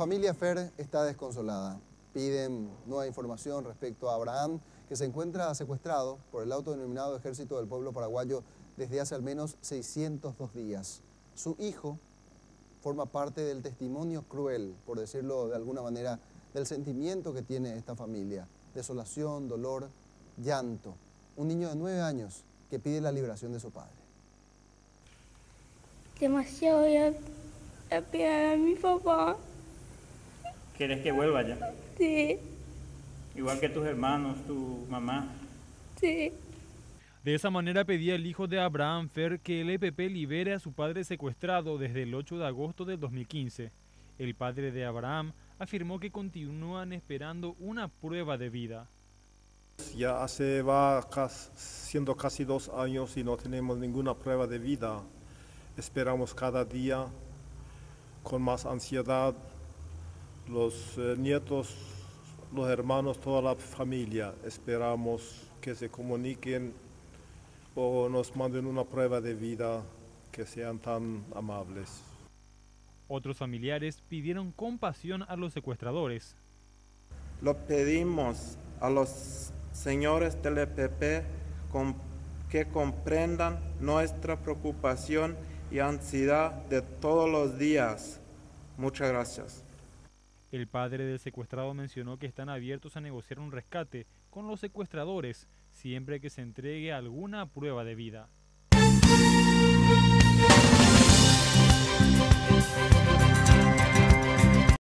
familia Fer está desconsolada. Piden nueva información respecto a Abraham, que se encuentra secuestrado por el autodenominado Ejército del Pueblo Paraguayo desde hace al menos 602 días. Su hijo forma parte del testimonio cruel, por decirlo de alguna manera, del sentimiento que tiene esta familia. Desolación, dolor, llanto. Un niño de 9 años que pide la liberación de su padre. Demasiado voy a pegar a mi papá. ¿Quieres que vuelva ya? Sí, Igual que tus hermanos, tu mamá. sí. De esa manera pedía el hijo de Abraham Fer que el EPP libere a su padre secuestrado desde el 8 de agosto del 2015. El padre de Abraham afirmó que continúan esperando una prueba de vida. Ya siendo casi 2 años y no tenemos ninguna prueba de vida. Esperamos cada día con más ansiedad. Los nietos, los hermanos, toda la familia, esperamos que se comuniquen o nos manden una prueba de vida, que sean tan amables. Otros familiares pidieron compasión a los secuestradores. Lo pedimos a los señores del EPP que comprendan nuestra preocupación y ansiedad de todos los días. Muchas gracias. El padre del secuestrado mencionó que están abiertos a negociar un rescate con los secuestradores siempre que se entregue alguna prueba de vida.